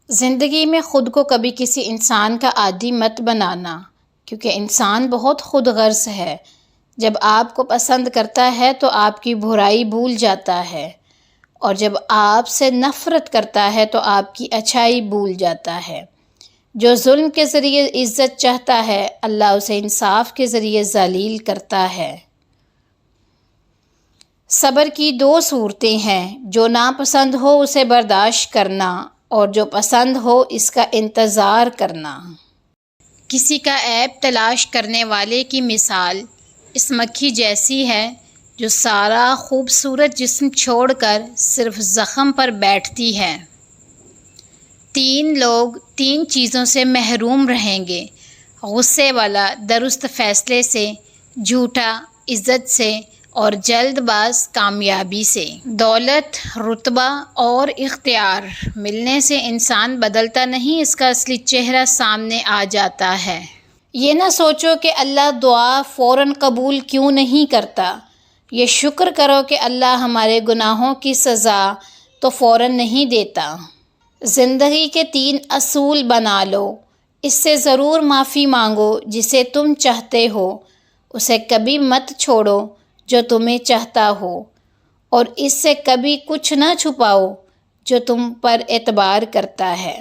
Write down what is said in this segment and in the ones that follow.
زندگی میں خود کو کبھی کسی انسان کا عادی مت بنانا، کیونکہ انسان بہت خود غرض ہے۔ جب آپ کو پسند کرتا ہے تو آپ کی برائی بھول جاتا ہے، اور جب آپ سے نفرت کرتا ہے تو آپ کی اچھائی بھول جاتا ہے۔ جو ظلم کے ذریعے عزت چاہتا ہے، اللہ اسے انصاف کے ذریعے ذلیل کرتا ہے۔ صبر کی دو صورتیں ہیں، جو ناپسند ہو اسے برداشت کرنا، اور جو پسند ہو اس کا انتظار کرنا۔ کسی کا عیب تلاش کرنے والے کی مثال اس مکھی جیسی ہے جو سارا خوبصورت جسم چھوڑ کر صرف زخم پر بیٹھتی ہے۔ 3 لوگ 3 چیزوں سے محروم رہیں گے: غصے والا درست فیصلے سے، جھوٹا عزت سے، اور جلد باز کامیابی سے۔ دولت، رتبہ اور اختیار ملنے سے انسان بدلتا نہیں، اس کا اصلی چہرہ سامنے آ جاتا ہے۔ یہ نہ سوچو کہ اللہ دعا فوراً قبول کیوں نہیں کرتا، یہ شکر کرو کہ اللہ ہمارے گناہوں کی سزا تو فوراً نہیں دیتا۔ زندگی کے 3 اصول بنا لو۔ اس سے ضرور معافی مانگو جسے تم چاہتے ہو، اسے کبھی مت چھوڑو جو تمہیں چاہتا ہو، اور اس سے کبھی کچھ نہ چھپاؤ جو تم پر اعتبار کرتا ہے۔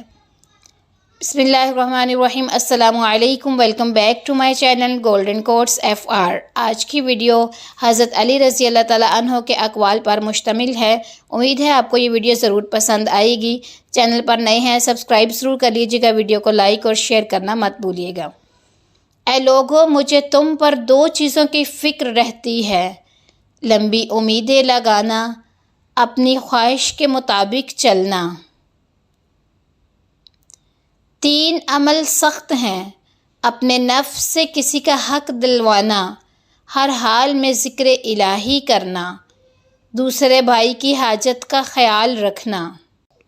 بسم اللہ الرحمن الرحیم۔ السلام علیکم، welcome back to my channel golden quotes FR۔ آج کی ویڈیو حضرت علی رضی اللہ تعالیٰ عنہ کے اقوال پر مشتمل ہے۔ امید ہے آپ کو یہ ویڈیو ضرور پسند آئے گی۔ چینل پر نئے ہیں سبسکرائب ضرور کر لیجیے گا، ویڈیو کو لائک اور شیئر کرنا مت بھولیے گا۔ اے لوگو، مجھے تم پر 2 چیزوں کی فکر رہتی ہے: لمبی امیدیں لگانا، اپنی خواہش کے مطابق چلنا۔ 3 عمل سخت ہیں: اپنے نفس سے کسی کا حق دلوانا، ہر حال میں ذکر الہی کرنا، دوسرے بھائی کی حاجت کا خیال رکھنا۔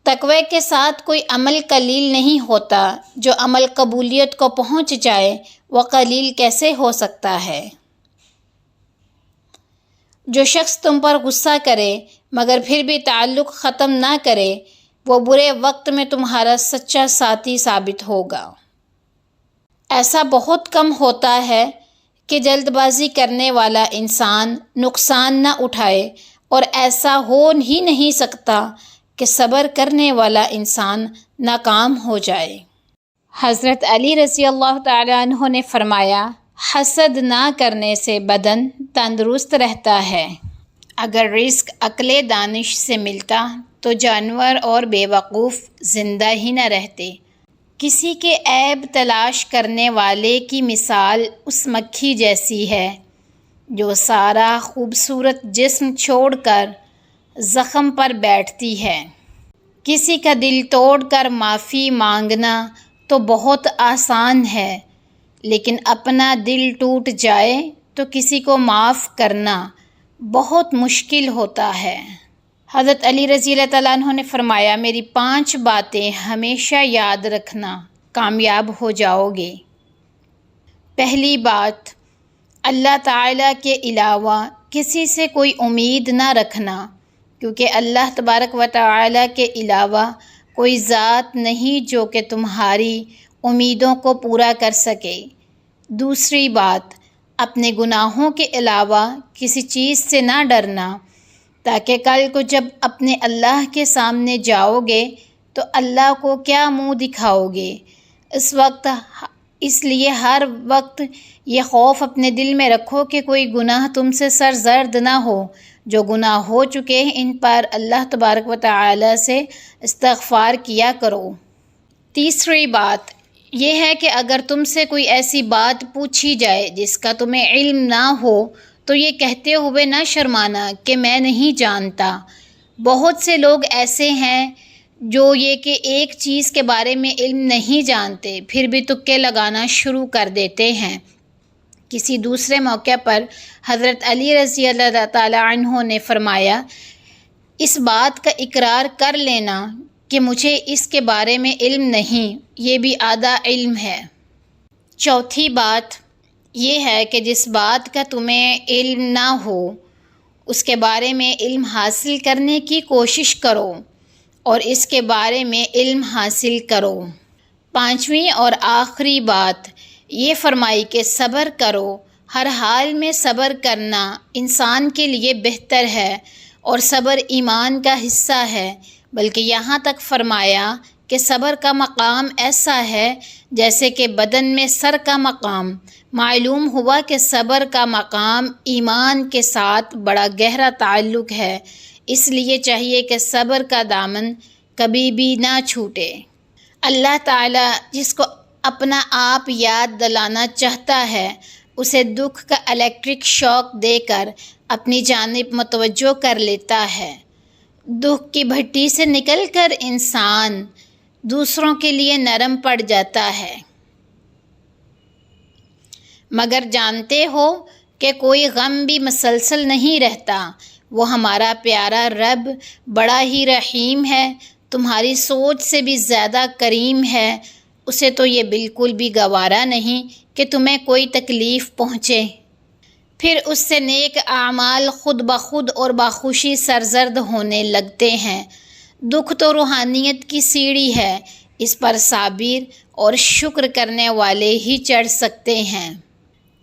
تقوی کے ساتھ کوئی عمل قلیل نہیں ہوتا، جو عمل قبولیت کو پہنچ جائے وہ قلیل کیسے ہو سکتا ہے؟ جو شخص تم پر غصہ کرے مگر پھر بھی تعلق ختم نہ کرے، وہ برے وقت میں تمہارا سچا ساتھی ثابت ہوگا۔ ایسا بہت کم ہوتا ہے کہ جلد بازی کرنے والا انسان نقصان نہ اٹھائے، اور ایسا ہو ہی نہیں سکتا کہ صبر کرنے والا انسان ناکام ہو جائے۔ حضرت علی رضی اللہ تعالیٰ عنہ نے فرمایا، حسد نہ کرنے سے بدن تندرست رہتا ہے۔ اگر رزق عقل دانش سے ملتا تو جانور اور بے وقوف زندہ ہی نہ رہتے۔ کسی کے عیب تلاش کرنے والے کی مثال اس مکھی جیسی ہے جو سارا خوبصورت جسم چھوڑ کر زخم پر بیٹھتی ہے۔ کسی کا دل توڑ کر معافی مانگنا تو بہت آسان ہے، لیکن اپنا دل ٹوٹ جائے تو کسی کو معاف کرنا بہت مشکل ہوتا ہے۔ حضرت علی رضی اللہ تعالیٰ عنہ نے فرمایا، میری 5 باتیں ہمیشہ یاد رکھنا، کامیاب ہو جاؤ گے۔ پہلی بات، اللہ تعالیٰ کے علاوہ کسی سے کوئی امید نہ رکھنا، کیونکہ اللہ تبارک و تعالیٰ کے علاوہ کوئی ذات نہیں جو کہ تمہاری امیدوں کو پورا کر سکے۔ دوسری بات، اپنے گناہوں کے علاوہ کسی چیز سے نہ ڈرنا، تاکہ کل کو جب اپنے اللہ کے سامنے جاؤ گے تو اللہ کو کیا منہ دکھاؤ گے۔ اس لیے ہر وقت یہ خوف اپنے دل میں رکھو کہ کوئی گناہ تم سے سرزد نہ ہو۔ جو گناہ ہو چکے ہیں ان پر اللہ تبارک و تعالی سے استغفار کیا کرو۔ تیسری بات یہ ہے کہ اگر تم سے کوئی ایسی بات پوچھی جائے جس کا تمہیں علم نہ ہو تو یہ کہتے ہوئے نہ شرمانا کہ میں نہیں جانتا۔ بہت سے لوگ ایسے ہیں جو یہ کہ ایک چیز کے بارے میں علم نہیں جانتے، پھر بھی تکے لگانا شروع کر دیتے ہیں۔ کسی دوسرے موقع پر حضرت علی رضی اللہ تعالیٰ عنہ نے فرمایا، اس بات کا اقرار کر لینا کہ مجھے اس کے بارے میں علم نہیں، یہ بھی آدھا علم ہے۔ چوتھی بات یہ ہے کہ جس بات کا تمہیں علم نہ ہو اس کے بارے میں علم حاصل کرنے کی کوشش کرو، اور اس کے بارے میں علم حاصل کرو۔ پانچویں اور آخری بات یہ فرمائی کہ صبر کرو، ہر حال میں صبر کرنا انسان کے لیے بہتر ہے اور صبر ایمان کا حصہ ہے، بلکہ یہاں تک فرمایا کہ صبر کا مقام ایسا ہے جیسے کہ بدن میں سر کا مقام۔ معلوم ہوا کہ صبر کا مقام ایمان کے ساتھ بڑا گہرا تعلق ہے، اس لیے چاہیے کہ صبر کا دامن کبھی بھی نہ چھوٹے۔ اللہ تعالیٰ جس کو اپنا آپ یاد دلانا چاہتا ہے اسے دکھ کا الیکٹرک شاک دے کر اپنی جانب متوجہ کر لیتا ہے۔ دکھ کی بھٹی سے نکل کر انسان دوسروں کے لیے نرم پڑ جاتا ہے۔ مگر جانتے ہو کہ کوئی غم بھی مسلسل نہیں رہتا، وہ ہمارا پیارا رب بڑا ہی رحیم ہے، تمہاری سوچ سے بھی زیادہ کریم ہے، اسے تو یہ بالکل بھی گوارا نہیں کہ تمہیں کوئی تکلیف پہنچے۔ پھر اس سے نیک اعمال خود بخود اور بخوشی سرزد ہونے لگتے ہیں۔ دکھ تو روحانیت کی سیڑھی ہے، اس پر صابر اور شکر کرنے والے ہی چڑھ سکتے ہیں۔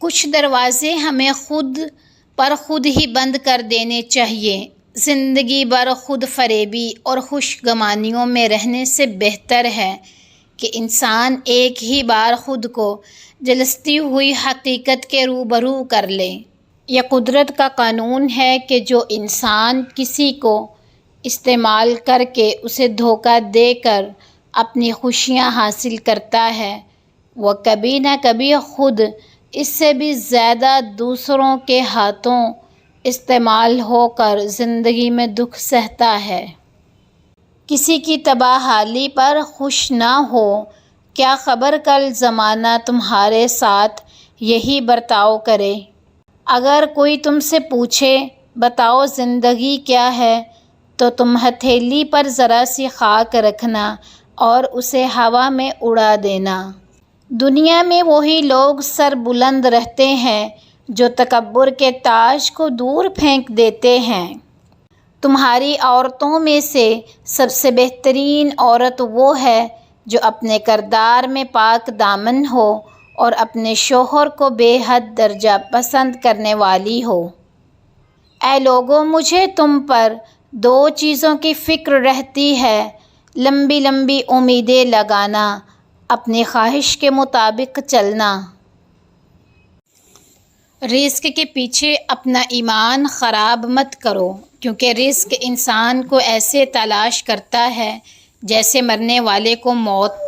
کچھ دروازے ہمیں خود ہی بند کر دینے چاہیے۔ زندگی بھر خود فریبی اور خوش گمانیوں میں رہنے سے بہتر ہے کہ انسان ایک ہی بار خود کو جلستی ہوئی حقیقت کے روبرو کر لے۔ یہ قدرت کا قانون ہے کہ جو انسان کسی کو استعمال کر کے اسے دھوکہ دے کر اپنی خوشیاں حاصل کرتا ہے، وہ کبھی نہ کبھی خود اس سے بھی زیادہ دوسروں کے ہاتھوں استعمال ہو کر زندگی میں دکھ سہتا ہے۔ کسی کی تباہ حالی پر خوش نہ ہو، کیا خبر کل زمانہ تمہارے ساتھ یہی برتاؤ کرے۔ اگر کوئی تم سے پوچھے بتاؤ زندگی کیا ہے، تو تم ہتھیلی پر ذرا سی خاک رکھنا اور اسے ہوا میں اڑا دینا۔ دنیا میں وہی لوگ سر بلند رہتے ہیں جو تکبر کے تاج کو دور پھینک دیتے ہیں۔ تمہاری عورتوں میں سے سب سے بہترین عورت وہ ہے جو اپنے کردار میں پاک دامن ہو اور اپنے شوہر کو بے حد درجہ پسند کرنے والی ہو۔ اے لوگو، مجھے تم پر دو چیزوں کی فکر رہتی ہے، لمبی لمبی امیدیں لگانا، اپنی خواہش کے مطابق چلنا۔ رزق کے پیچھے اپنا ایمان خراب مت کرو، کیونکہ رزق انسان کو ایسے تلاش کرتا ہے جیسے مرنے والے کو موت۔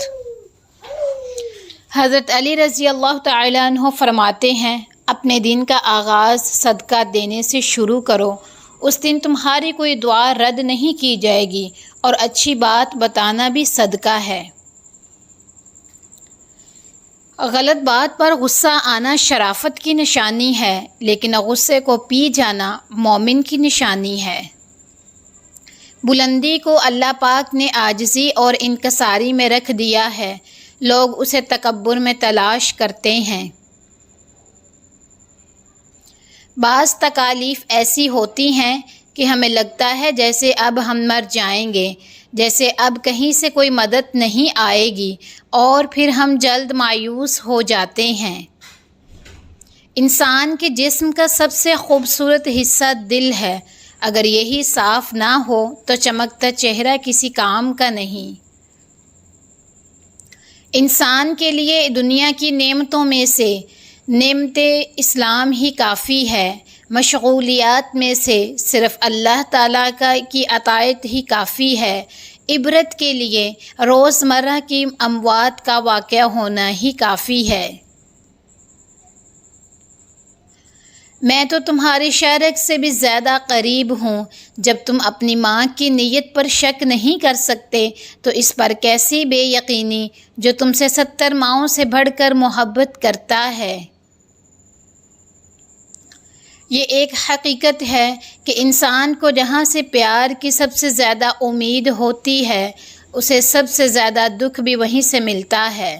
حضرت علی رضی اللہ تعالیٰ عنہ فرماتے ہیں، اپنے دن کا آغاز صدقہ دینے سے شروع کرو، اس دن تمہاری کوئی دعا رد نہیں کی جائے گی، اور اچھی بات بتانا بھی صدقہ ہے۔ غلط بات پر غصہ آنا شرافت کی نشانی ہے، لیکن غصے کو پی جانا مومن کی نشانی ہے۔ بلندی کو اللہ پاک نے عاجزی اور انکساری میں رکھ دیا ہے، لوگ اسے تکبر میں تلاش کرتے ہیں۔ بعض تکالیف ایسی ہوتی ہیں کہ ہمیں لگتا ہے جیسے اب ہم مر جائیں گے، جیسے اب کہیں سے کوئی مدد نہیں آئے گی، اور پھر ہم جلد مایوس ہو جاتے ہیں۔ انسان کے جسم کا سب سے خوبصورت حصہ دل ہے، اگر یہی صاف نہ ہو تو چمکتا چہرہ کسی کام کا نہیں۔ انسان کے لیے دنیا کی نعمتوں میں سے نعمت اسلام ہی کافی ہے، مشغولیات میں سے صرف اللہ تعالیٰ کی اطاعت ہی کافی ہے، عبرت کے لیے روزمرہ کی اموات کا واقعہ ہونا ہی کافی ہے۔ میں تو تمہارے شرک سے بھی زیادہ قریب ہوں، جب تم اپنی ماں کی نیت پر شک نہیں کر سکتے تو اس پر کیسی بے یقینی جو تم سے 70 ماؤں سے بڑھ کر محبت کرتا ہے۔ یہ ایک حقیقت ہے کہ انسان کو جہاں سے پیار کی سب سے زیادہ امید ہوتی ہے، اسے سب سے زیادہ دکھ بھی وہیں سے ملتا ہے۔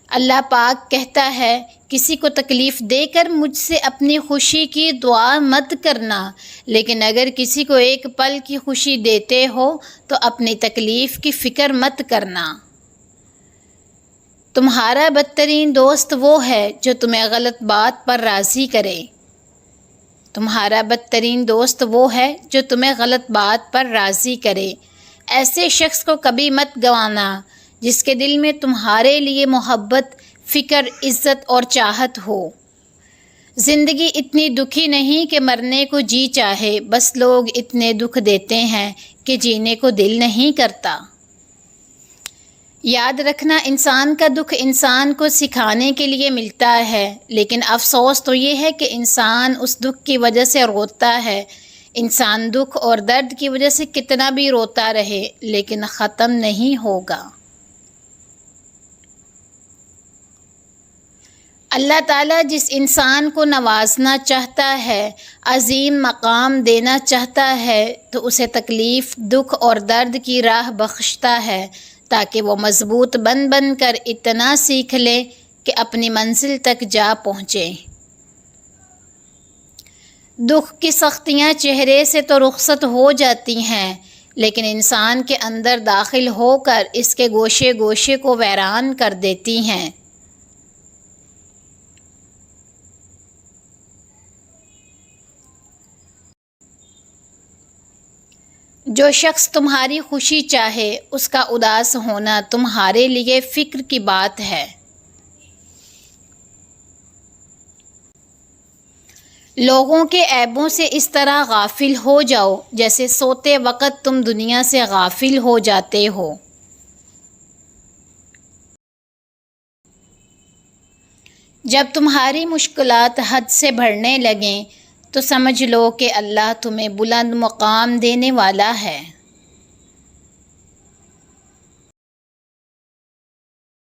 اللہ پاک کہتا ہے کسی کو تکلیف دے کر مجھ سے اپنی خوشی کی دعا مت کرنا، لیکن اگر کسی کو ایک پل کی خوشی دیتے ہو تو اپنی تکلیف کی فکر مت کرنا۔ تمہارا بدترین دوست وہ ہے جو تمہیں غلط بات پر راضی کرے۔ تمہارا بدترین دوست وہ ہے جو تمہیں غلط بات پر راضی کرے۔ ایسے شخص کو کبھی مت گنوانا جس کے دل میں تمہارے لیے محبت، فکر، عزت اور چاہت ہو۔ زندگی اتنی دکھی نہیں کہ مرنے کو جی چاہے، بس لوگ اتنے دکھ دیتے ہیں کہ جینے کو دل نہیں کرتا۔ یاد رکھنا، انسان کا دکھ انسان کو سکھانے کے لیے ملتا ہے، لیکن افسوس تو یہ ہے کہ انسان اس دکھ کی وجہ سے روتا ہے۔ انسان دکھ اور درد کی وجہ سے کتنا بھی روتا رہے لیکن ختم نہیں ہوگا۔ اللہ تعالیٰ جس انسان کو نوازنا چاہتا ہے، عظیم مقام دینا چاہتا ہے، تو اسے تکلیف، دکھ اور درد کی راہ بخشتا ہے تاکہ وہ مضبوط بن کر اتنا سیکھ لے کہ اپنی منزل تک جا پہنچے۔ دکھ کی سختیاں چہرے سے تو رخصت ہو جاتی ہیں، لیکن انسان کے اندر داخل ہو کر اس کے گوشے گوشے کو ویران کر دیتی ہیں۔ جو شخص تمہاری خوشی چاہے، اس کا اداس ہونا تمہارے لیے فکر کی بات ہے۔ لوگوں کے عیبوں سے اس طرح غافل ہو جاؤ جیسے سوتے وقت تم دنیا سے غافل ہو جاتے ہو۔ جب تمہاری مشکلات حد سے بڑھنے لگیں تو سمجھ لو کہ اللہ تمہیں بلند مقام دینے والا ہے۔